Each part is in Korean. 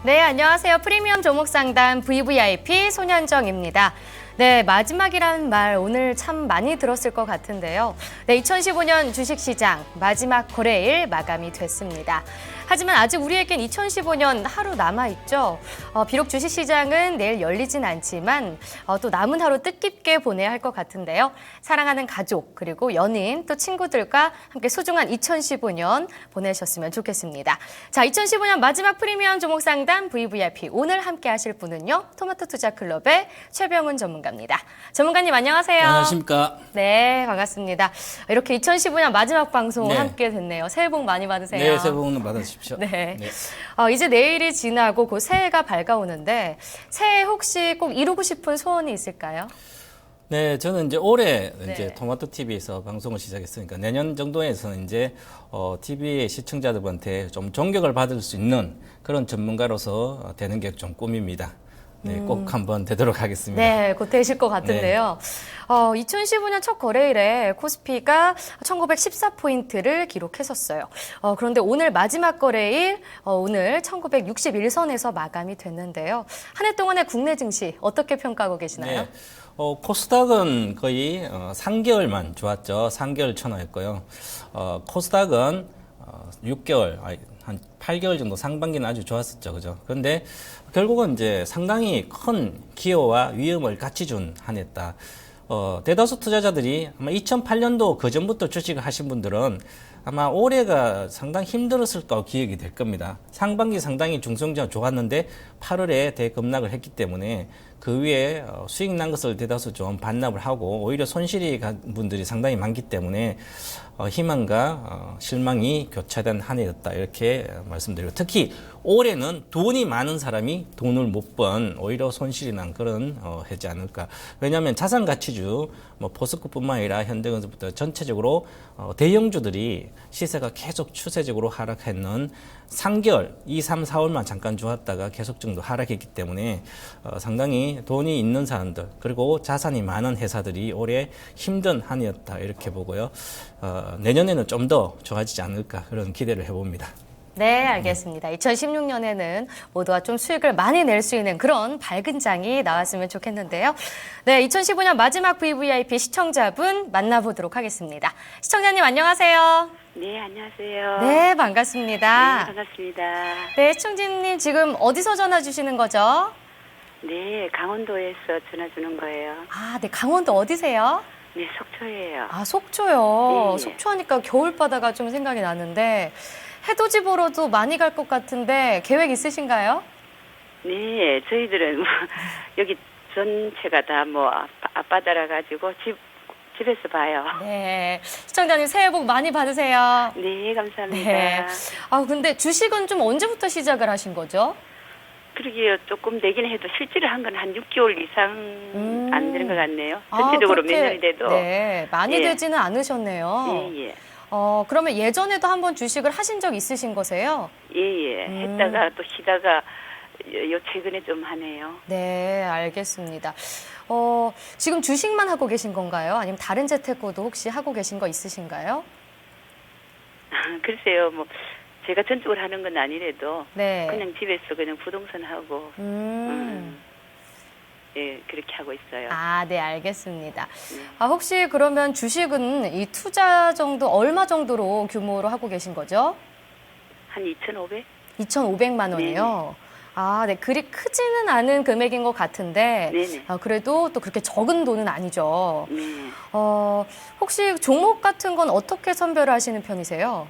네, 안녕하세요. 프리미엄 종목 상담 VVIP 손현정입니다. 네, 마지막이라는 말 오늘 참 많이 들었을 것 같은데요. 네, 2015년 주식시장 마지막 거래일 마감이 됐습니다. 하지만 아직 우리에겐 2015년 하루 남아있죠. 비록 주식시장은 내일 열리진 않지만 또 남은 하루 뜻깊게 보내야 할 것 같은데요. 사랑하는 가족 그리고 연인 또 친구들과 함께 소중한 2015년 보내셨으면 좋겠습니다. 자, 2015년 마지막 프리미엄 종목 상담 VVIP 오늘 함께 하실 분은요. 토마토 투자 클럽의 최병훈 전문가입니다. 전문가님 안녕하세요. 안녕하십니까. 네, 반갑습니다. 이렇게 2015년 마지막 방송 함께 됐네요. 새해 복 많이 받으세요. 네, 새해 복 받으십시오. 네. 이제 내일이 지나고 곧 새해가 밝아오는데 새해 혹시 꼭 이루고 싶은 소원이 있을까요? 네, 저는 이제 올해 이제 토마토 TV에서 방송을 시작했으니까 내년 정도에서는 이제 TV의 시청자들한테 좀 존경을 받을 수 있는 그런 전문가로서 되는 게 좀 꿈입니다. 네, 꼭 한번 되도록 하겠습니다. 네, 곧 되실 것 같은데요. 2015년 첫 거래일에 코스피가 1914포인트를 기록했었어요. 그런데 오늘 마지막 거래일, 오늘 1961선에서 마감이 됐는데요. 한 해 동안의 국내 증시 어떻게 평가하고 계시나요? 네. 코스닥은 거의 3개월만 좋았죠. 3개월 천호였고요. 코스닥은 6개월, 한 8개월 정도 상반기는 아주 좋았었죠. 그죠? 그런데 결국은 이제 상당히 큰 기여와 위험을 같이 준 한 해다. 대다수 투자자들이 아마 2008년도 그 전부터 주식을 하신 분들은 아마 올해가 상당히 힘들었을 거 기억이 될 겁니다. 상반기 상당히 중성장 좋았는데 8월에 대급락을 했기 때문에 그 위에 수익 난 것을 대다수 좀 반납을 하고 오히려 손실이 간 분들이 상당히 많기 때문에 희망과 실망이 교차된 한 해였다 이렇게 말씀드리고 특히 올해는 돈이 많은 사람이 돈을 못 번 오히려 손실이 난 그런 해지 않을까. 왜냐하면 자산 가치주 뭐 포스코뿐만 아니라 현대건설부터 전체적으로 대형주들이 시세가 계속 추세적으로 하락했는 3개월, 2, 3, 4월만 잠깐 좋았다가 계속 정도 하락했기 때문에 상당히 돈이 있는 사람들 그리고 자산이 많은 회사들이 올해 힘든 한 해였다 이렇게 보고요. 내년에는 좀 더 좋아지지 않을까 그런 기대를 해봅니다. 네, 알겠습니다. 2016년에는 모두가 좀 수익을 많이 낼 수 있는 그런 밝은 장이 나왔으면 좋겠는데요. 네, 2015년 마지막 VVIP 시청자분 만나보도록 하겠습니다. 시청자님 안녕하세요. 네, 안녕하세요. 네, 반갑습니다. 네, 반갑습니다. 네, 시청자님 지금 어디서 전화 주시는 거죠? 네, 강원도에서 전화 주는 거예요. 아, 네, 강원도 어디세요? 네, 속초예요. 아, 속초요. 네. 속초하니까 겨울바다가 좀 생각이 나는데 해돋이 보러도 많이 갈 것 같은데 계획 있으신가요? 네, 저희들은 뭐 여기 전체가 다 뭐 앞바다라 가지고 집에서 봐요. 네, 시청자님 새해 복 많이 받으세요. 네, 감사합니다. 네. 아, 근데 주식은 좀 언제부터 시작을 하신 거죠? 그러게요. 조금 내긴 해도 실제로 한 건 한 6개월 이상 안 되는 것 같네요. 전체적으로 몇 년이 돼도. 네, 많이 예. 되지는 않으셨네요. 예, 예. 그러면 예전에도 한번 주식을 하신 적 있으신 거세요? 예, 예. 했다가 또 쉬다가 요 최근에 좀 하네요. 네, 알겠습니다. 지금 주식만 하고 계신 건가요? 아니면 다른 재테크도 혹시 하고 계신 거 있으신가요? 글쎄요, 뭐 제가 전적으로 하는 건 아니래도 네. 그냥 집에서 그냥 부동산 하고 예, 그렇게 하고 있어요. 아, 네, 알겠습니다. 혹시 그러면 주식은 이 투자 정도 얼마 정도로 규모로 하고 계신 거죠? 한 2,500? 2,500만 원이요. 아, 네, 그리 크지는 않은 금액인 것 같은데 네네. 그래도 또 그렇게 적은 돈은 아니죠. 네. 혹시 종목 같은 건 어떻게 선별을 하시는 편이세요?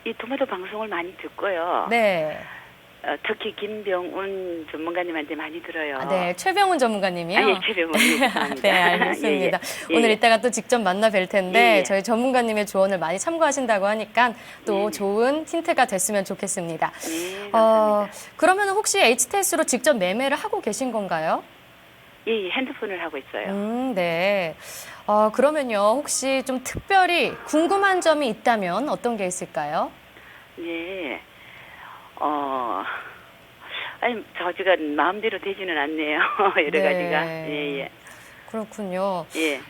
이 토마토 방송을 많이 듣고요. 네. 특히 김병훈 전문가님한테 많이 들어요. 아, 네, 최병훈 전문가님이요. 아, 예, 최병훈. 네, 알겠습니다. 예, 예. 오늘 이따가 또 직접 만나 뵐 텐데 예, 예. 저희 전문가님의 조언을 많이 참고하신다고 하니까 또 좋은 힌트가 됐으면 좋겠습니다. 네, 감사합니다. 그러면 혹시 HTS로 직접 매매를 하고 계신 건가요? 예, 예, 핸드폰을 하고 있어요. 네. 그러면요, 혹시 좀 특별히 궁금한 점이 있다면 어떤 게 있을까요? 네. 아니, 제가 마음대로 되지는 않네요. 여러 네. 가지가. 예, 예. 그렇군요. 예.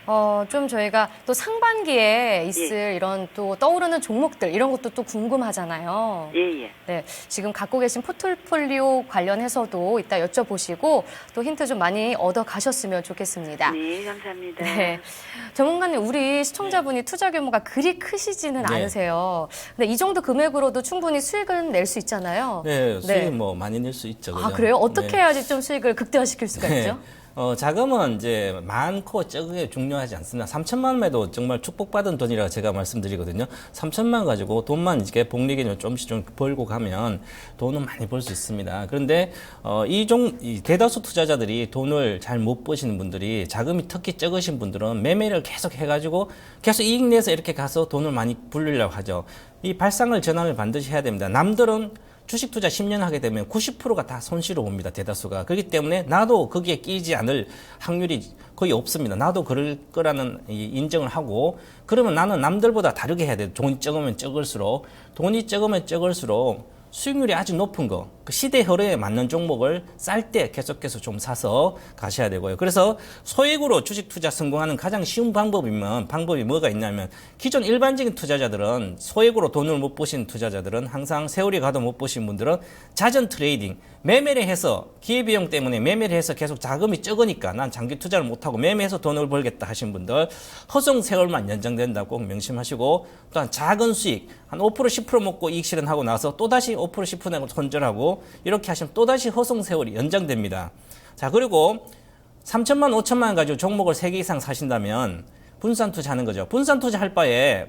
좀 저희가 또 상반기에 있을 이런 또 떠오르는 종목들 이런 것도 또 궁금하잖아요. 예, 예. 네, 지금 갖고 계신 포트폴리오 관련해서도 이따 여쭤보시고 또 힌트 좀 많이 얻어 가셨으면 좋겠습니다. 네, 감사합니다. 네. 전문가님, 우리 시청자분이 투자 규모가 그리 크시지는 네. 않으세요. 근데 이 정도 금액으로도 충분히 수익은 낼 수 있잖아요. 네, 수익 뭐 많이 낼 수 있죠. 아, 그죠? 그래요? 어떻게 네. 해야지 좀 수익을 극대화시킬 수가 있죠? 자금은 이제 많고 적게 중요하지 않습니다. 3천만 원에도 정말 축복받은 돈이라고 제가 말씀드리거든요. 3천만 가지고 돈만 이렇게 복리기를 조금씩 좀 벌고 가면 돈은 많이 벌 수 있습니다. 그런데 이 대다수 투자자들이 돈을 잘 못 버시는 분들이 자금이 특히 적으신 분들은 매매를 계속 해가지고 계속 이익 내서 이렇게 가서 돈을 많이 불리려고 하죠. 이 발상을 전환을 반드시 해야 됩니다. 남들은 주식 투자 10년 하게 되면 90%가 다 손실을 봅니다. 대다수가. 그렇기 때문에 나도 거기에 끼지 않을 확률이 거의 없습니다. 나도 그럴 거라는 인정을 하고 그러면 나는 남들보다 다르게 해야 돼요. 돈이 적으면 적을수록 수익률이 아주 높은 거, 그 시대 흐름에 맞는 종목을 쌀 때 계속해서 좀 사서 가셔야 되고요. 그래서 소액으로 주식 투자 성공하는 가장 쉬운 방법이 뭐가 있냐면 기존 일반적인 투자자들은 소액으로 돈을 못 버신 투자자들은 항상 세월이 가도 못 버신 분들은 자전 트레이딩, 매매를 해서 기회비용 때문에 매매를 해서 계속 자금이 적으니까 난 장기 투자를 못하고 매매해서 돈을 벌겠다 하신 분들 허송 세월만 연장된다고 꼭 명심하시고 또한 작은 수익 한 5% 10% 먹고 이익 실현하고 나서 또다시 5% 10% 내고 손절하고 이렇게 하시면 또다시 허송 세월이 연장됩니다. 자, 그리고 3천만 5천만 원 가지고 종목을 3개 이상 사신다면 분산 투자하는 거죠. 분산 투자할 바에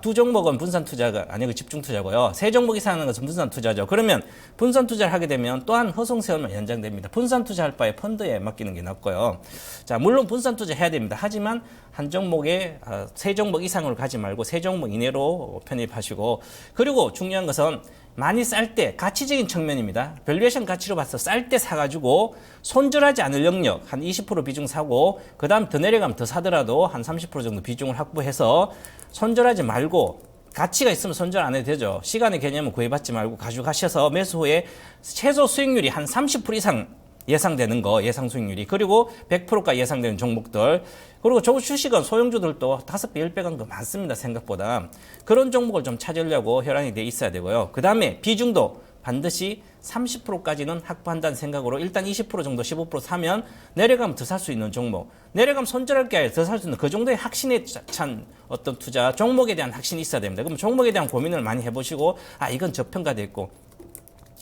두 종목은 분산 투자가 아니고 집중 투자고요. 세 종목 이상 하는 것은 분산 투자죠. 그러면 분산 투자를 하게 되면 또한 허송 세월만 연장됩니다. 분산 투자할 바에 펀드에 맡기는 게 낫고요. 자, 물론 분산 투자 해야 됩니다. 하지만 한 종목에 세 종목 이상으로 가지 말고 세 종목 이내로 편입하시고 그리고 중요한 것은 많이 쌀 때 가치적인 측면입니다. 밸류에이션 가치로 봐서 쌀 때 사가지고 손절하지 않을 영역 한 20% 비중 사고 그 다음 더 내려가면 더 사더라도 한 30% 정도 비중을 확보해서 손절하지 말고 가치가 있으면 손절 안 해도 되죠. 시간의 개념은 구애받지 말고 가져가셔서 매수 후에 최소 수익률이 한 30% 이상 예상되는 거, 예상 수익률이. 그리고 100%가 예상되는 종목들. 그리고 주식은 소형주들도 5배, 10배 정도 많습니다. 생각보다. 그런 종목을 좀 찾으려고 혈안이 돼 있어야 되고요. 그 다음에 비중도 반드시 30%까지는 확보한다는 생각으로 일단 20% 정도 15% 사면 내려가면 더 살 수 있는 종목. 내려가면 손절할 게 아니라 더 살 수 있는 그 정도의 확신에 찬 어떤 투자, 종목에 대한 확신이 있어야 됩니다. 그럼 종목에 대한 고민을 많이 해보시고 이건 저평가돼 있고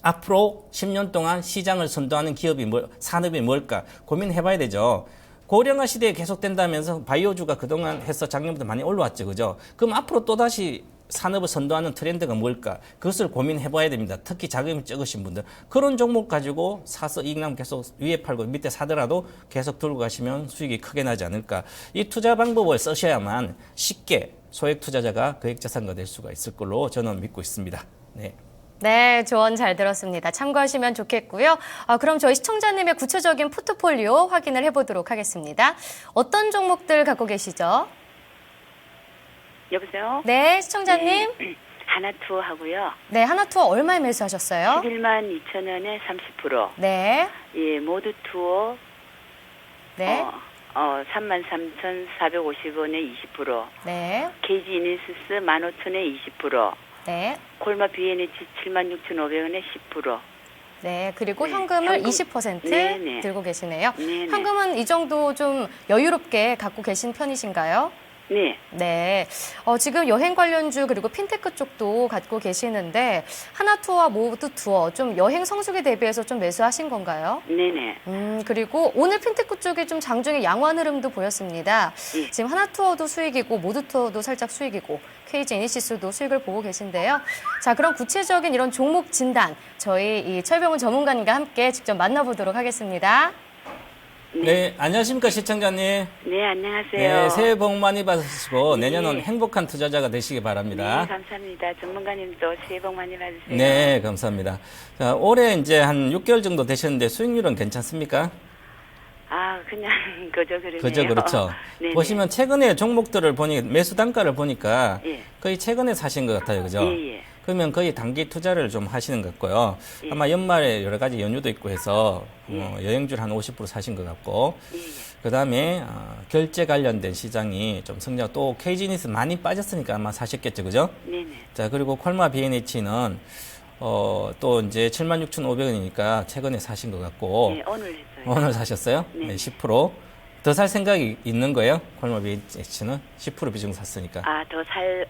앞으로 10년 동안 시장을 선도하는 기업이 산업이 뭘까 고민해봐야 되죠. 고령화 시대에 계속된다면서 바이오주가 그동안 해서 작년부터 많이 올라왔죠. 그죠? 그럼 앞으로 또다시 산업을 선도하는 트렌드가 뭘까? 그것을 고민해봐야 됩니다. 특히 자금이 적으신 분들. 그런 종목 가지고 사서 이익 나면 계속 위에 팔고 밑에 사더라도 계속 들고 가시면 수익이 크게 나지 않을까. 이 투자 방법을 쓰셔야만 쉽게 소액 투자자가 거액자산가 될 수가 있을 걸로 저는 믿고 있습니다. 네. 네, 조언 잘 들었습니다. 참고하시면 좋겠고요. 그럼 저희 시청자님의 구체적인 포트폴리오 확인을 해보도록 하겠습니다. 어떤 종목들 갖고 계시죠? 여보세요? 네, 시청자님. 네, 하나투어 하고요. 네, 하나투어 얼마에 매수하셨어요? 11만 2천 원에 30%. 네, 예, 모두투어 네, 33,450원에 20%. 네, KG 이니시스 15,000원에 20%. 네, 콜마 BNH 76,500원에 10%. 네. 그리고 네, 현금을 현금. 20% 네, 네. 들고 계시네요. 네, 네. 현금은 이 정도 좀 여유롭게 갖고 계신 편이신가요? 네. 네. 지금 여행 관련주 그리고 핀테크 쪽도 갖고 계시는데 하나투어와 모두투어 좀 여행 성수기 대비해서 좀 매수하신 건가요? 네네. 그리고 오늘 핀테크 쪽에 좀 장중에 양호한 흐름도 보였습니다. 예. 지금 하나투어도 수익이고 모두투어도 살짝 수익이고 KG 이니시스도 수익을 보고 계신데요. 자, 그럼 구체적인 이런 종목 진단 저희 이 철병훈 전문가님과 함께 직접 만나보도록 하겠습니다. 네, 안녕하십니까 시청자님. 네, 안녕하세요. 네, 새해 복 많이 받으시고 네. 내년은 행복한 투자자가 되시기 바랍니다. 네, 감사합니다. 전문가님도 새해 복 많이 받으세요. 네, 감사합니다. 자, 올해 이제 한 6개월 정도 되셨는데 수익률은 괜찮습니까? 그냥 그저 그러네요. 그죠, 그렇죠. 네네. 보시면 최근에 종목들을 보니 매수 단가를 보니까 예. 거의 최근에 사신 것 같아요, 그죠? 예, 예. 그러면 거의 단기 투자를 좀 하시는 것 같고요. 아마 연말에 여러 가지 연휴도 있고 해서 여행주를 한 50% 사신 것 같고. 예, 예. 그다음에 결제 관련된 시장이 좀 성장, 또 KG니스 많이 빠졌으니까 아마 사셨겠죠, 그죠? 네네. 자, 그리고 콜마 BNH는 또 이제 76,500원이니까 최근에 사신 것 같고 네, 오늘 했어요. 오늘 사셨어요? 네. 네, 10%. 더 살 생각이 있는 거예요? 콜마 BNH는 10% 비중 샀으니까. 아, 더 살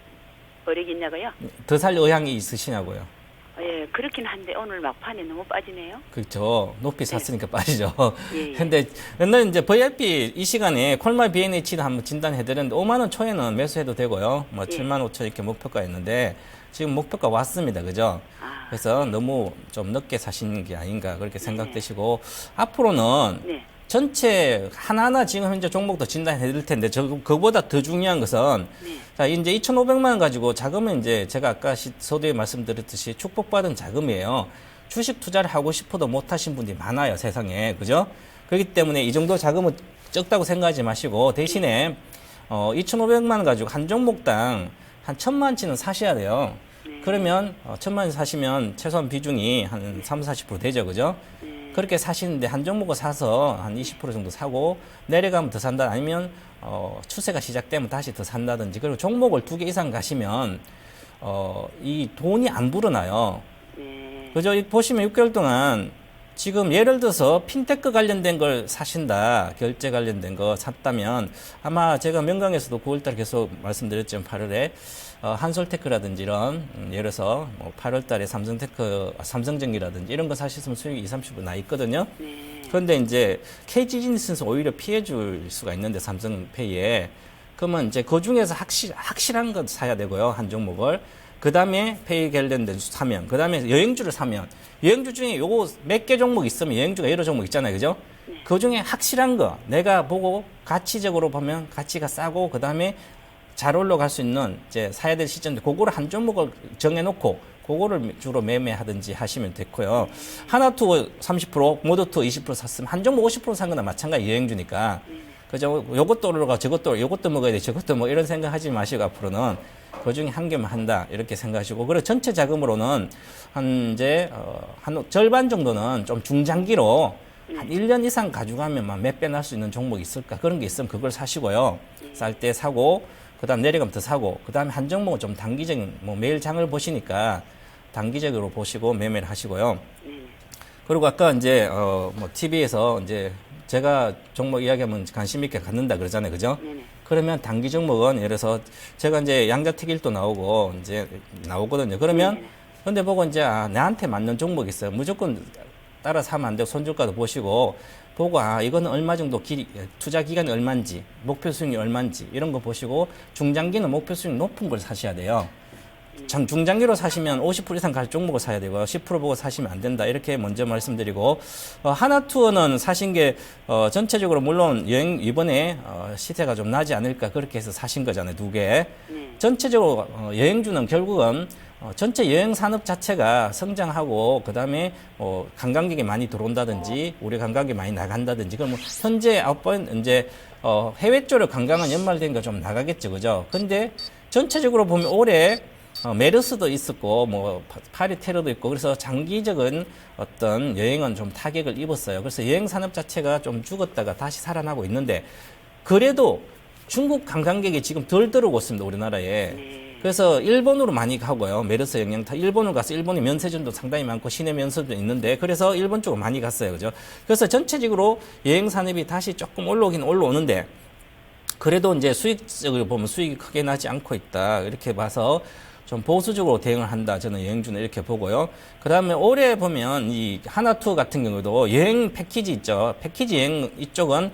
어력이 있냐고요? 더 살 의향이 있으시냐고요? 예, 그렇긴 한데 오늘 막판에 너무 빠지네요. 그렇죠. 높이 샀으니까 빠지죠. 예, 예. 근데 옛날 이제 VIP 이 시간에 콜마 BNH를 한번 진단해드렸는데 5만 원 초에는 매수해도 되고요. 뭐 예. 7만 5천 이렇게 목표가였는데 지금 목표가 왔습니다. 그죠? 아, 그래서 너무 좀 늦게 사시는 게 아닌가 그렇게 생각되시고 앞으로는 네. 전체 하나하나 지금 현재 종목도 진단해 드릴 텐데 그거보다 더 중요한 것은 네. 자, 이제 2,500만 원 가지고 자금은 이제 제가 아까 서두에 말씀드렸듯이 축복받은 자금이에요. 주식 투자를 하고 싶어도 못 하신 분들이 많아요, 세상에. 그죠? 그렇기 때문에 이 정도 자금은 적다고 생각하지 마시고 대신에 2,500만 원 가지고 한 종목당 한 1,000만 원치는 사셔야 돼요. 네. 그러면 1,000만 원 사시면 최소한 비중이 한 30-40% 되죠. 그죠? 네. 그렇게 사시는데 한 종목을 사서 한 20% 정도 사고 내려가면 더 산다 아니면 추세가 시작되면 다시 더 산다든지 그리고 종목을 2개 이상 가시면 이 돈이 안 불어나요. 네. 그죠? 보시면 6개월 동안 지금 예를 들어서 핀테크 관련된 걸 사신다, 결제 관련된 거 샀다면 아마 제가 명강에서도 9월달에 계속 말씀드렸지만 8월에 한솔테크라든지 이런 예를 들어서 뭐 8월달에 삼성전기라든지 이런 거 사셨으면 수익이 20-30% 나 있거든요. 네. 그런데 이제 KG지니스는 오히려 피해 줄 수가 있는데 삼성페이에 그러면 이제 그 중에서 확실한 거 사야 되고요 한 종목을. 그 다음에 페이 관련된 사면, 그 다음에 여행주를 사면, 여행주 중에 요거 몇 개 종목 있으면 여행주가 여러 종목 있잖아요. 그죠? 네. 그 중에 확실한 거, 내가 보고 가치적으로 보면 가치가 싸고, 그 다음에 잘 올라갈 수 있는 이제 사야 될 시점인데, 그거를 한 종목을 정해놓고, 그거를 주로 매매하든지 하시면 됐고요. 하나투어 30%, 모더투어 20% 샀으면 한 종목 50%산 거나 마찬가지 여행주니까. 그죠? 요것도 올라가, 저것도, 요것도 먹어야 돼, 저것도 뭐 이런 생각 하지 마시고 앞으로는 그 중에 한 개만 한다. 이렇게 생각하시고. 그리고 전체 자금으로는 한 절반 정도는 좀 중장기로 한 1년 이상 가져가면 몇 배 날 수 있는 종목이 있을까? 그런 게 있으면 그걸 사시고요. 쌀 때 사고, 그 다음 내려가면 더 사고, 그 다음에 한 종목은 좀 단기적인, 뭐 매일 장을 보시니까 단기적으로 보시고 매매를 하시고요. 그리고 아까 이제, 뭐 TV에서 이제 제가 종목 이야기하면 관심 있게 갖는다 그러잖아요. 그죠? 네네. 그러면 단기 종목은 예를 들어서 제가 이제 양자택일도 나오고 이제 나오거든요. 그러면 근데 보고 이제 나한테 맞는 종목이 있어요. 무조건 따라 사면 안 되고 손절가도 보시고 보고 이거는 얼마 정도 투자 기간이 얼마인지 목표 수익이 얼마인지 이런 거 보시고 중장기는 목표 수익 높은 걸 사셔야 돼요. 중장기로 사시면 50% 이상 갈 종목을 사야 되고요. 10% 보고 사시면 안 된다. 이렇게 먼저 말씀드리고 하나투어는 사신 게 전체적으로 물론 여행 이번에 시세가 좀 나지 않을까 그렇게 해서 사신 거잖아요. 2개. 네. 전체적으로 여행주는 결국은 전체 여행 산업 자체가 성장하고 그다음에 관광객이 많이 들어온다든지 우리 관광객이 많이 나간다든지 그럼 현재 아웃바운드 이제 해외 쪽으로 관광은 연말된 거 좀 나가겠죠. 그죠? 근데 전체적으로 보면 올해 메르스도 있었고 뭐 파리 테러도 있고 그래서 장기적인 어떤 여행은 좀 타격을 입었어요. 그래서 여행 산업 자체가 좀 죽었다가 다시 살아나고 있는데 그래도 중국 관광객이 지금 덜 들어오고 있습니다. 우리나라에. 그래서 일본으로 많이 가고요. 메르스 영향 타 일본으로 가서 일본의 면세점도 상당히 많고 시내 면세점도 있는데 그래서 일본 쪽으로 많이 갔어요. 그죠? 그래서 전체적으로 여행 산업이 다시 조금 올라오긴 올라오는데 그래도 이제 수익적으로 보면 수익이 크게 나지 않고 있다. 이렇게 봐서 좀 보수적으로 대응을 한다. 저는 여행주는 이렇게 보고요. 그 다음에 올해 보면 이 하나투어 같은 경우도 여행 패키지 있죠. 패키지 여행 이쪽은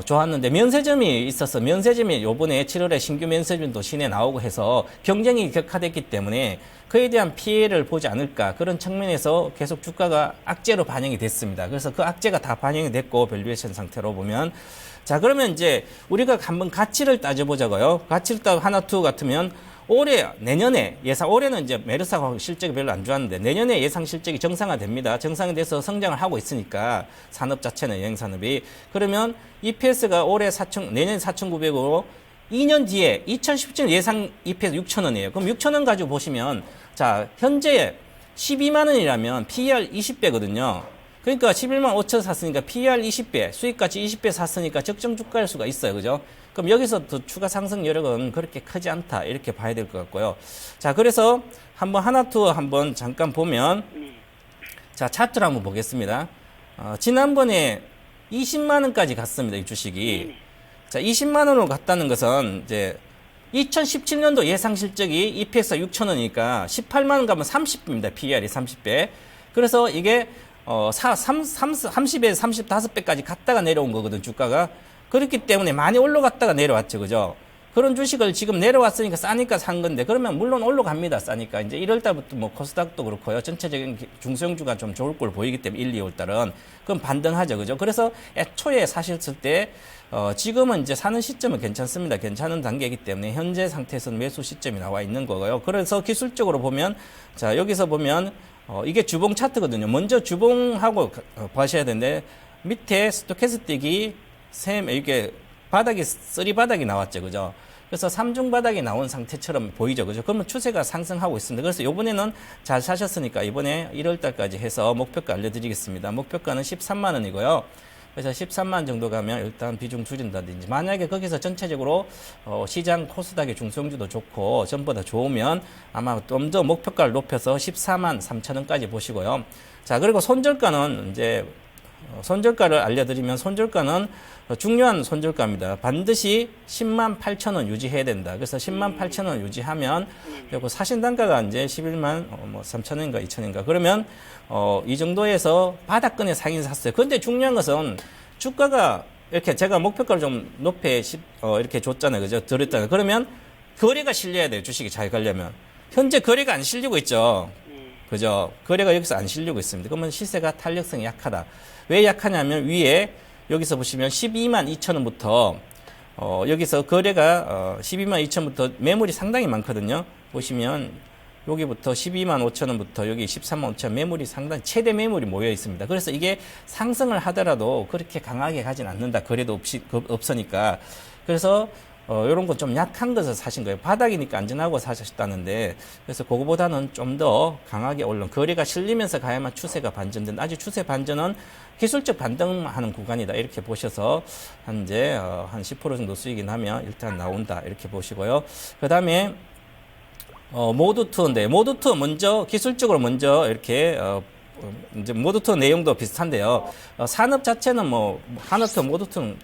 좋았는데 면세점이 있어서 면세점이 요번에 7월에 신규 면세점도 시내에 나오고 해서 경쟁이 격화됐기 때문에 그에 대한 피해를 보지 않을까 그런 측면에서 계속 주가가 악재로 반영이 됐습니다. 그래서 그 악재가 다 반영이 됐고 밸류에이션 상태로 보면 자 그러면 이제 우리가 한번 가치를 따져보자고요. 가치를 따져 하나투어 같으면 내년에 올해는 이제 메르스하고 실적이 별로 안 좋았는데 내년에 예상 실적이 정상화됩니다. 정상이 돼서 성장을 하고 있으니까 산업 자체는 여행 산업이 그러면 EPS가 내년 4,900으로 2년 뒤에 2017년 예상 EPS 6,000원이에요. 그럼 6,000원 가지고 보시면 자 현재 12만 원이라면 PER 20배거든요. 그러니까 11만 5천 샀으니까 PER 20배, 수익가치 20배 샀으니까 적정 주가일 수가 있어요. 그죠? 그럼 여기서 더 추가 상승 여력은 그렇게 크지 않다. 이렇게 봐야 될 것 같고요. 자, 그래서 한번 하나투어 한번 잠깐 보면, 자, 차트를 한번 보겠습니다. 지난번에 20만 원까지 갔습니다. 이 주식이. 자, 20만 원으로 갔다는 것은 이제 2017년도 예상 실적이 EPS가 6천 원이니까 18만 원 가면 30배입니다. PER이 30배. 그래서 이게 30에서 35배까지 갔다가 내려온 거거든, 주가가. 그렇기 때문에 많이 올라갔다가 내려왔죠, 그죠? 그런 주식을 지금 내려왔으니까 싸니까 산 건데, 그러면 물론 올라갑니다, 싸니까. 이제 1월 달부터 뭐 코스닥도 그렇고요. 전체적인 중소형주가 좀 좋을 걸 보이기 때문에 1, 2월 달은. 그럼 반등하죠, 그죠? 그래서 애초에 사셨을 때, 지금은 이제 사는 시점은 괜찮습니다. 괜찮은 단계이기 때문에 현재 상태에서는 매수 시점이 나와 있는 거고요. 그래서 기술적으로 보면, 자, 여기서 보면, 이게 주봉 차트거든요. 먼저 주봉하고 보셔야 되는데, 밑에 스토캐스틱이 이게 바닥이, 쓰리 바닥이 나왔죠. 그죠? 그래서 삼중 바닥이 나온 상태처럼 보이죠. 그죠? 그러면 추세가 상승하고 있습니다. 그래서 이번에는 잘 사셨으니까 이번에 1월 달까지 해서 목표가 알려드리겠습니다. 목표가는 13만 원이고요. 그래서 13만 정도 가면 일단 비중 줄인다든지, 만약에 거기서 전체적으로 시장 코스닥의 중소형주도 좋고 전보다 좋으면 아마 좀 더 목표가를 높여서 14만 3천 원까지 보시고요. 자, 그리고 손절가는 이제 손절가를 알려드리면, 손절가는 중요한 손절가입니다. 반드시 10만 8천 원 유지해야 된다. 그래서 10만 8천 원 유지하면, 그리고 사신 단가가 이제 11만 3천 원인가 2천 원인가. 그러면 이 정도에서 바닥권에 사긴 샀어요. 그런데 중요한 것은 주가가 이렇게 제가 목표가를 좀 높게 이렇게 줬잖아요. 그죠? 드렸잖아요. 그러면 거래가 실려야 돼요. 주식이 잘 가려면. 현재 거래가 안 실리고 있죠. 그죠? 거래가 여기서 안 실리고 있습니다. 그러면 시세가 탄력성이 약하다. 왜 약하냐면, 위에 여기서 보시면 12만 2천 원부터 여기서 거래가 12만 2천 원부터 매물이 상당히 많거든요. 보시면 여기부터 12만 5천 원부터 여기 13만 5천 원 매물이 상당히 최대 매물이 모여 있습니다. 그래서 이게 상승을 하더라도 그렇게 강하게 가진 않는다. 거래도 없으니까. 그래서 이런 거 좀 약한 것을 사신 거예요. 바닥이니까 안전하고 사셨다는데, 그래서 그거보다는 좀 더 강하게 올라, 거래가 실리면서 가야만 추세가 반전된다. 아직 추세 반전은 기술적 반등하는 구간이다. 이렇게 보셔서 현재 한 10% 정도 수익이 나면 일단 나온다. 이렇게 보시고요. 그 다음에 모드2인데, 모드2 먼저 기술적으로 먼저 이렇게 이제 모드2 내용도 비슷한데요. 산업 자체는 뭐 하나투어 모드2는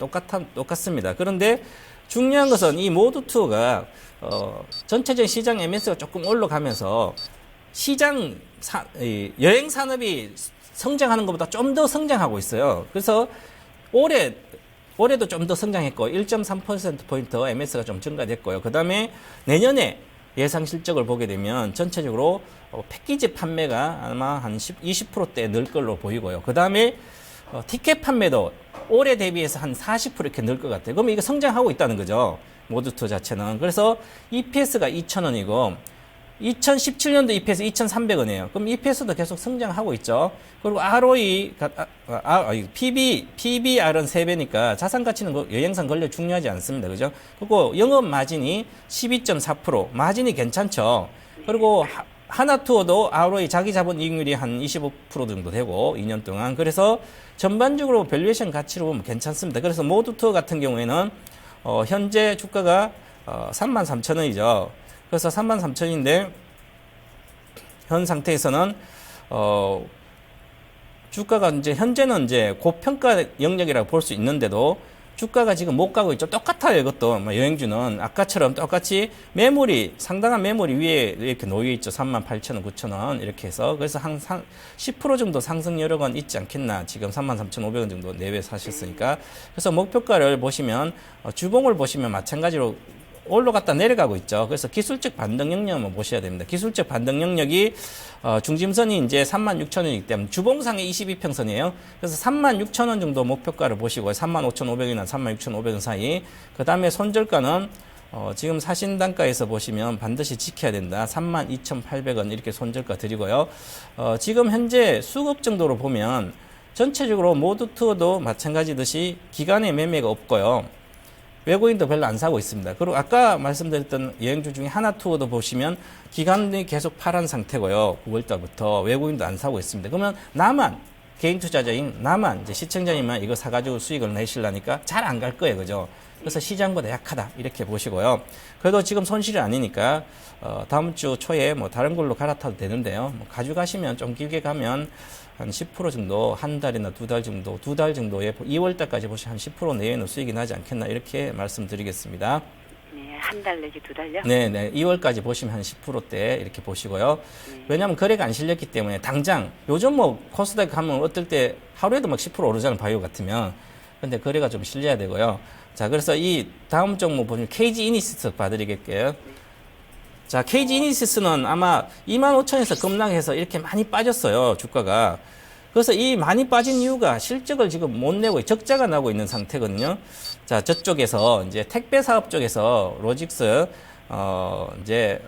똑같습니다. 그런데 중요한 것은 이 모드2가 전체적인 시장 MS가 조금 올라가면서 여행 산업이 성장하는 것보다 좀 더 성장하고 있어요. 그래서 올해도 좀 더 성장했고 1.3%포인트 MS가 좀 증가됐고요. 그 다음에 내년에 예상 실적을 보게 되면 전체적으로 패키지 판매가 아마 한 20%대 늘 걸로 보이고요. 그 다음에 티켓 판매도 올해 대비해서 한 40% 이렇게 늘 것 같아요. 그러면 이거 성장하고 있다는 거죠. 모드2 자체는. 그래서 EPS가 2,000원이고 2017년도 EPS 2,300원이에요. 그럼 EPS도 계속 성장하고 있죠. 그리고 PBR은 3배니까 자산 가치는 여행상 권리 중요하지 않습니다. 그죠? 그리고 영업 마진이 12.4%. 마진이 괜찮죠. 그리고 하나투어도 ROE 자기 자본 이익률이 한 25% 정도 되고 2년 동안. 그래서 전반적으로 밸류에이션 가치로 보면 괜찮습니다. 그래서 모드2 같은 경우에는 현재 주가가 33,000원이죠. 그래서 33,000원인데 현 상태에서는 주가가 이제 현재는 이제 고평가 영역이라고 볼 수 있는데도 주가가 지금 못 가고 있죠. 똑같아요, 이것도. 여행주는. 아까처럼 똑같이 상당한 매물이 위에 이렇게 놓여 있죠. 38,000원, 9,000원. 이렇게 해서. 그래서 항상 10% 정도 상승 여력은 있지 않겠나. 지금 33,500원 정도 내외 사셨으니까. 그래서 목표가를 보시면, 주봉을 보시면 마찬가지로 올라갔다 내려가고 있죠. 그래서 기술적 반등 영역을 한번 보셔야 됩니다. 기술적 반등 영역이 중심선이 이제 36,000원이기 때문에 주봉상의 22평선이에요. 그래서 36,000원 정도 목표가를 보시고 35,500원이나 36,500원 사이. 그 다음에 손절가는 지금 사신 단가에서 보시면 반드시 지켜야 된다. 32,800원 이렇게 손절가 드리고요. 지금 현재 수급 정도로 보면 전체적으로 모드2도 마찬가지듯이 기간의 매매가 없고요. 외국인도 별로 안 사고 있습니다. 그리고 아까 말씀드렸던 여행주 중에 하나투어도 보시면 기간이 계속 파란 상태고요. 9월달부터 외국인도 안 사고 있습니다. 그러면 나만 개인 투자자인 나만 이제 시청자님만 이거 사가지고 수익을 내시려니까 잘 안 갈 거예요, 그죠? 그래서 시장보다 약하다 이렇게 보시고요. 그래도 지금 손실이 아니니까 다음 주 초에 뭐 다른 걸로 갈아타도 되는데요. 뭐 가져가시면 좀 길게 가면 한 10% 정도 한 달이나 두 달 정도, 두 달 정도에 2월 달까지 보시면 한 10% 내외는 수익이 나지 않겠나 이렇게 말씀드리겠습니다. 네, 한 달 내지 두 달요? 네, 2월까지 보시면 한 10%대 이렇게 보시고요. 왜냐하면 거래가 안 실렸기 때문에 당장 요즘 뭐 코스닥 가면 어떨 때 하루에도 막 10% 오르잖아요. 바이오 같으면. 근데 거래가 좀 실려야 되고요. 자, 그래서 이 다음 종목 보시면 KG 이니시스 봐드리겠게요. 자, KG 이니시스는 아마 25,000에서 급락해서 이렇게 많이 빠졌어요. 주가가. 그래서 이 많이 빠진 이유가 실적을 지금 못 내고 적자가 나고 있는 상태거든요. 자, 저쪽에서 이제 택배 사업 쪽에서 로직스 이제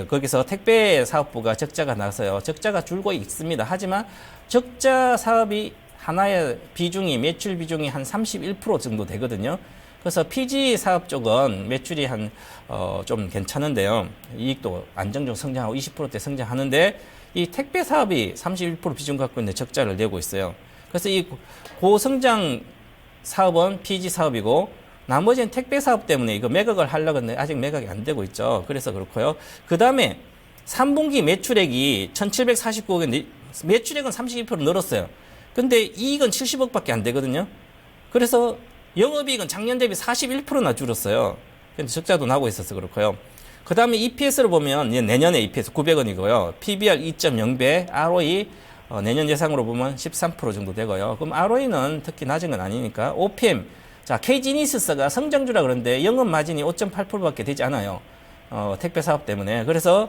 거기서 택배 사업부가 적자가 나서요. 적자가 줄고 있습니다. 하지만 적자 사업이 하나의 비중이 매출 비중이 한 31% 정도 되거든요. 그래서 PG 사업 쪽은 매출이 한 좀 괜찮은데요. 이익도 안정적으로 성장하고 20%대 성장하는데 이 택배 사업이 31% 비중 갖고 있는 적자를 내고 있어요. 그래서 이 고성장 사업은 PG 사업이고 나머지는 택배 사업 때문에 이거 매각을 하려고 했는데 아직 매각이 안 되고 있죠. 그래서 그렇고요. 그 다음에 3분기 매출액이 1,749억인데 매출액은 32% 늘었어요. 근데 이익은 70억밖에 안 되거든요. 그래서 영업이익은 작년 대비 41%나 줄었어요. 근데 적자도 나고 있어서 그렇고요. 그 다음에 EPS를 보면 내년에 EPS 900원이고요. PBR 2.0배, ROE 내년 예상으로 보면 13% 정도 되고요. 그럼 ROE는 특히 낮은 건 아니니까 OPM, 자 KG니시스가 성장주라 그러는데 영업 마진이 5.8%밖에 되지 않아요. 택배 사업 때문에. 그래서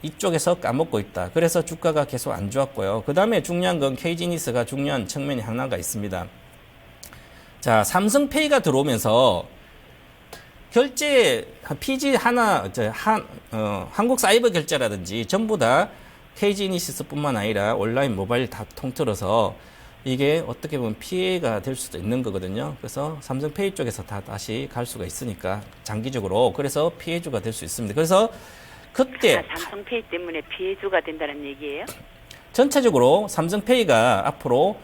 이쪽에서 까먹고 있다. 그래서 주가가 계속 안 좋았고요. 그 다음에 중요한 건 KG니스가 중요한 측면이 하나가 있습니다. 자, 삼성페이가 들어오면서 결제, PG 하나, 한국 사이버 결제라든지 전부 다 KG니시스뿐만 아니라 온라인 모바일 다 통틀어서 이게 어떻게 보면 피해가 될 수도 있는 거거든요. 그래서 삼성페이 쪽에서 다 다시 갈 수가 있으니까 장기적으로 그래서 피해주가 될 수 있습니다. 그래서 그때 삼성페이 때문에 피해주가 된다는 얘기예요? 전체적으로 삼성페이가 앞으로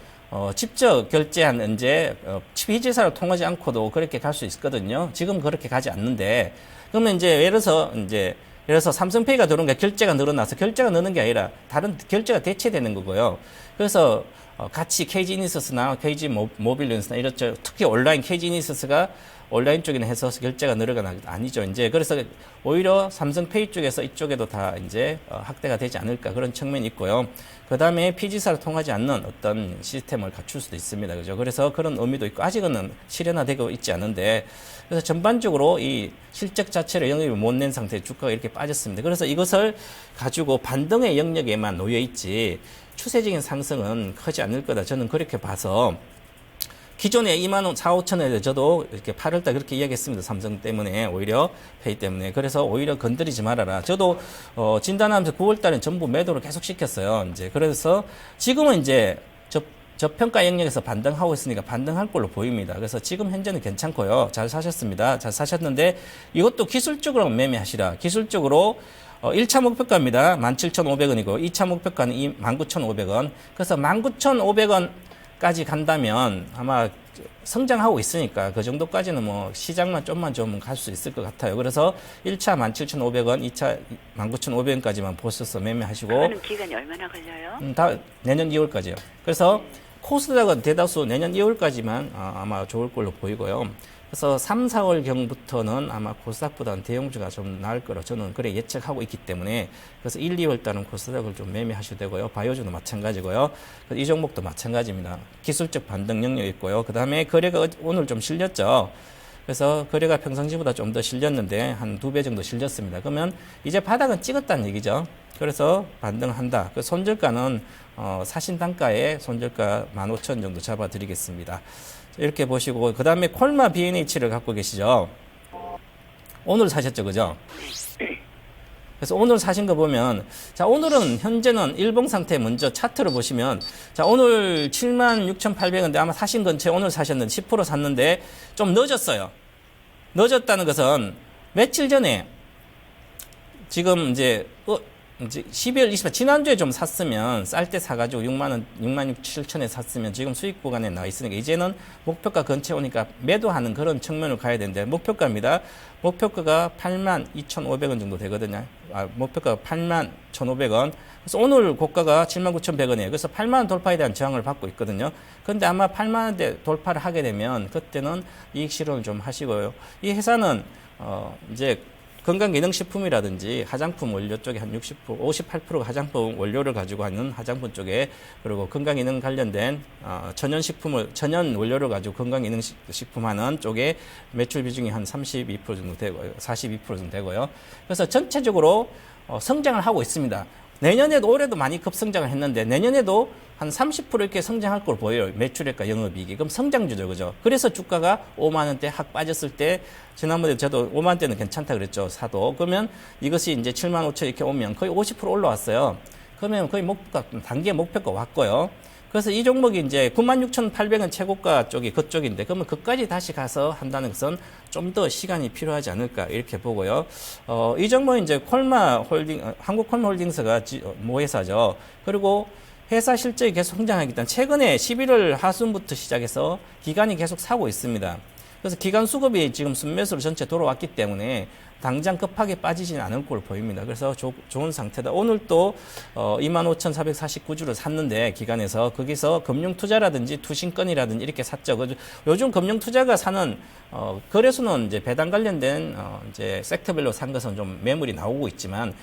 직접 결제한 이제 피지사를 통하지 않고도 그렇게 갈 수 있거든요. 지금 그렇게 가지 않는데 그러면 이제 예를 들어서 삼성페이가 들어온 게 결제가 늘어나서 결제가 느는 게 아니라 다른 결제가 대체되는 거고요. 그래서 같이 KG니시스나 KG모빌리언스나 이렇죠. 특히 온라인 KG니시스가 온라인 쪽에는 해서 결제가 늘어가는 아니죠. 이제 그래서 오히려 삼성페이 쪽에서 이쪽에도 다 이제 확대가 되지 않을까 그런 측면이 있고요. 그 다음에 피지사를 통하지 않는 어떤 시스템을 갖출 수도 있습니다. 그죠? 그래서 그런 의미도 있고 아직은 실현화되고 있지 않은데 그래서 전반적으로 이 실적 자체를 영역을 못 낸 상태에 주가가 이렇게 빠졌습니다. 그래서 이것을 가지고 반등의 영역에만 놓여 있지 추세적인 상승은 크지 않을 거다. 저는 그렇게 봐서 기존에 2만 4, 5천원에 저도 이렇게 8월달 그렇게 이야기했습니다. 삼성 때문에 오히려 페이 때문에. 그래서 오히려 건드리지 말아라. 저도 진단하면서 9월달엔 전부 매도를 계속 시켰어요. 이제 그래서 지금은 이제 저평가 영역에서 반등하고 있으니까 반등할 걸로 보입니다. 그래서 지금 현재는 괜찮고요. 잘 사셨습니다. 잘 사셨는데 이것도 기술적으로 매매하시라. 기술적으로 1차 목표가입니다. 17,500원이고 2차 목표가는 19,500원. 그래서 19,500원까지 간다면 아마 성장하고 있으니까 그 정도까지는 뭐 시장만 좀만 좋으면 갈 수 있을 것 같아요. 그래서 1차 17,500원, 2차 19,500원까지만 보셔서 매매하시고. 그거는 기간이 얼마나 걸려요? 다 내년 2월까지요. 그래서 코스닥은 대다수 내년 2월까지만 아마 좋을 걸로 보이고요. 그래서 3, 4월 경부터는 아마 코스닥보다는 대형주가 좀 나을 거로 저는 그래 예측하고 있기 때문에 그래서 1, 2월 달은 코스닥을 좀 매매하셔도 되고요. 바이오주도 마찬가지고요. 이 종목도 마찬가지입니다. 기술적 반등 영역이 있고요. 그 다음에 거래가 오늘 좀 실렸죠. 그래서 거래가 평상시보다 좀 더 실렸는데 한 2배 정도 실렸습니다. 그러면 이제 바닥은 찍었다는 얘기죠. 그래서 반등한다. 그 손절가는 사신 단가에 손절가 15,000원 정도 잡아드리겠습니다. 이렇게 보시고 그 다음에 콜마 BNH를 갖고 계시죠. 오늘 사셨죠, 그죠? 그래서 오늘 사신 거 보면 자 오늘은 현재는 일봉 상태 먼저 차트를 보시면 자 오늘 76,800원인데 아마 사신 근처에 오늘 사셨는데 10% 샀는데 좀 늦었어요. 늦었다는 것은 며칠 전에 지금 이제 이제 12월 20일 지난주에 좀 샀으면 쌀 때 사가지고 6만 원, 6만 6, 7천에 샀으면 지금 수익 구간에 나와 있으니까 이제는 목표가 근처에 오니까 매도하는 그런 측면으로 가야 되는데 목표가입니다. 목표가가 8만 2,500원 정도 되거든요. 목표가가 8만 1,500원. 그래서 오늘 고가가 7만 9,100원이에요. 그래서 8만 원 돌파에 대한 저항을 받고 있거든요. 그런데 아마 8만 원대 돌파를 하게 되면 그때는 이익 실현을 좀 하시고요. 이 회사는 이제 건강기능식품이라든지 화장품 원료 쪽에 한 60%, 58%가 화장품 원료를 가지고 하는 화장품 쪽에 그리고 건강기능 관련된 천연 원료를 가지고 건강기능식품 하는 쪽에 매출 비중이 한 32% 정도 되고요. 42% 정도 되고요. 그래서 전체적으로 성장을 하고 있습니다. 내년에도 올해도 많이 급성장을 했는데 내년에도 한 30% 이렇게 성장할 걸 보여요. 매출액과 영업이익이. 그럼 성장주죠. 그죠? 그래서 주가가 5만 원대 확 빠졌을 때 지난번에 저도 5만 원대는 괜찮다 그랬죠. 사도. 그러면 이것이 이제 7만 5천 이렇게 오면 거의 50% 올라왔어요. 그러면 거의 단기 목표가 왔고요. 그래서 이 종목이 이제 96,800원 최고가 쪽이 그쪽인데 그러면 그까지 다시 가서 한다는 것은 좀 더 시간이 필요하지 않을까 이렇게 보고요. 이 종목은 이제 한국콜마홀딩스가 모회사죠. 그리고 회사 실적이 계속 성장하기 때문에 최근에 11월 하순부터 시작해서 기관이 계속 사고 있습니다. 그래서 기관 수급이 지금 순매수로 전체 돌아왔기 때문에 당장 급하게 빠지지는 않을 걸로 보입니다. 그래서 좋은 상태다. 오늘 또 25,449주를 샀는데 기관에서 거기서 금융투자라든지 투신권이라든지 이렇게 샀죠. 요즘 금융투자가 사는 거래소는 이제 배당 관련된 이제 섹터별로 산 것은 좀 매물이 나오고 있지만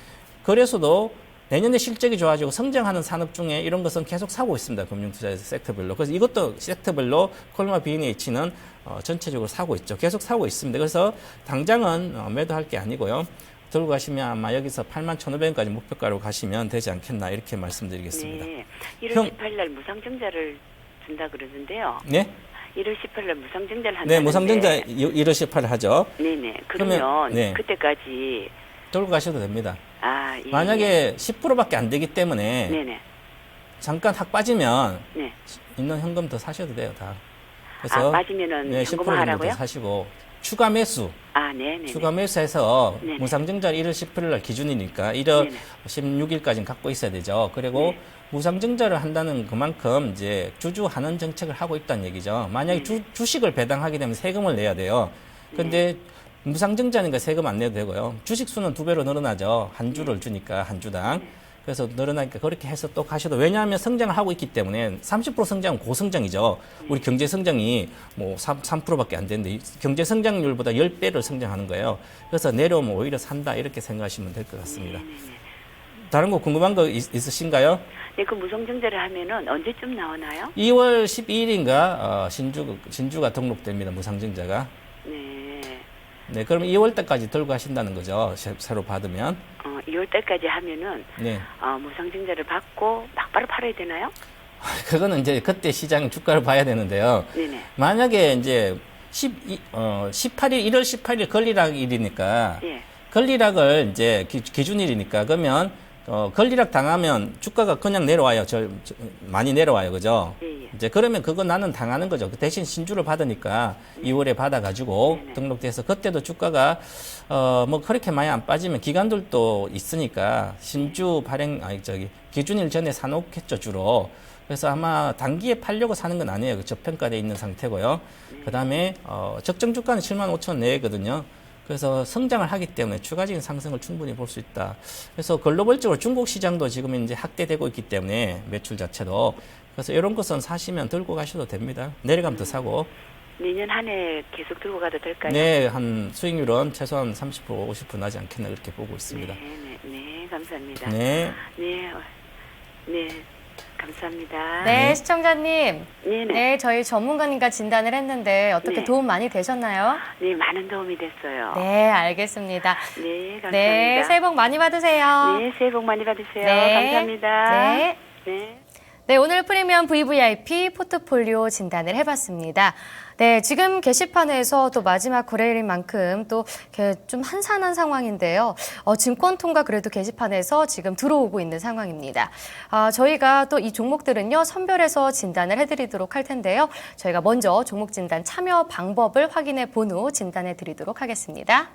거래소도 내년에 실적이 좋아지고 성장하는 산업 중에 이런 것은 계속 사고 있습니다. 금융투자 섹터별로. 그래서 이것도 섹터별로 콜마 B&H는 전체적으로 사고 있죠. 계속 사고 있습니다. 그래서 당장은 매도할 게 아니고요. 들고 가시면 아마 여기서 81,500원까지 목표가로 가시면 되지 않겠나 이렇게 말씀드리겠습니다. 네. 1월 18일 날 무상증자를 준다 그러던데요. 네? 1월 18일 날 무상증자를 한다는데. 네, 무상증자 1월 18일 하죠. 네네. 그러면 네. 그때까지 들고 가셔도 됩니다. 예. 만약에 10%밖에 안 되기 때문에 네네. 잠깐 확 빠지면 네. 있는 현금 더 사셔도 돼요, 다. 그래서 빠지면은 네, 10% 현금 정도 하라고요? 더 사시고 추가 매수. 네네. 추가 매수해서 네네. 무상증자 1월 18일 날 기준이니까 1월 네네. 16일까지는 갖고 있어야 되죠. 그리고 네. 무상증자를 한다는 그만큼 이제 주주환원 정책을 하고 있다는 얘기죠. 만약에 주식을 배당하게 되면 세금을 내야 돼요. 근데 무상증자니까 세금 안 내도 되고요. 주식 수는 2배로 늘어나죠. 한 주를 주니까 한 주당. 그래서 늘어나니까 그렇게 해서 또 가셔도 왜냐하면 성장을 하고 있기 때문에 30% 성장은 고성장이죠. 우리 경제 성장이 뭐 3%밖에 안 되는데 이 경제 성장률보다 10배를 성장하는 거예요. 그래서 내려오면 오히려 산다 이렇게 생각하시면 될 것 같습니다. 다른 거 궁금한 거 있으신가요? 네, 그 무상증자를 하면은 언제쯤 나오나요? 2월 12일인가 신주가 등록됩니다. 무상증자가. 네. 네, 그럼 2월 달까지 들고 하신다는 거죠. 새로 받으면. 2월 달까지 하면은 네. 무상증자를 받고 막바로 팔아야 되나요? 그거는 이제 그때 시장 주가를 봐야 되는데요. 네네. 만약에 이제 1월 18일 권리락일이니까 예. 권리락을 이제 기준일이니까 그러면 권리락 당하면 주가가 그냥 내려와요. 많이 내려와요. 그죠? 예. 이제 그러면 그거 나는 당하는 거죠. 그 대신 신주를 받으니까 2월에 받아가지고 네네. 등록돼서 그때도 주가가 뭐 그렇게 많이 안 빠지면 기관들도 있으니까 신주 기준일 전에 사놓겠죠 주로. 그래서 아마 단기에 팔려고 사는 건 아니에요. 저평가돼 있는 상태고요. 그 다음에 적정 주가는 75,000원 내외거든요. 그래서 성장을 하기 때문에 추가적인 상승을 충분히 볼 수 있다. 그래서 글로벌적으로 중국 시장도 지금 이제 확대되고 있기 때문에 매출 자체도 그래서 이런 것은 사시면 들고 가셔도 됩니다. 내려가면 더 사고. 내년 한 해 계속 들고 가도 될까요? 네, 한 수익률은 최소한 30% 50% 나지 않겠나 그렇게 보고 있습니다. 네, 감사합니다. 네. 네, 감사합니다. 네, 시청자님. 네네. 네, 저희 전문가님과 진단을 했는데 어떻게 네. 도움 많이 되셨나요? 네, 많은 도움이 됐어요. 네, 알겠습니다. 네, 감사합니다. 네, 새해 복 많이 받으세요. 네, 새해 복 많이 받으세요. 네. 감사합니다. 네. 네. 네, 오늘 프리미엄 VVIP 포트폴리오 진단을 해봤습니다. 네, 지금 게시판에서 또 마지막 거래일인 만큼 또 좀 한산한 상황인데요. 증권통과 그래도 게시판에서 지금 들어오고 있는 상황입니다. 저희가 또 이 종목들은요, 선별해서 진단을 해드리도록 할 텐데요. 저희가 먼저 종목 진단 참여 방법을 확인해 본 후 진단해 드리도록 하겠습니다.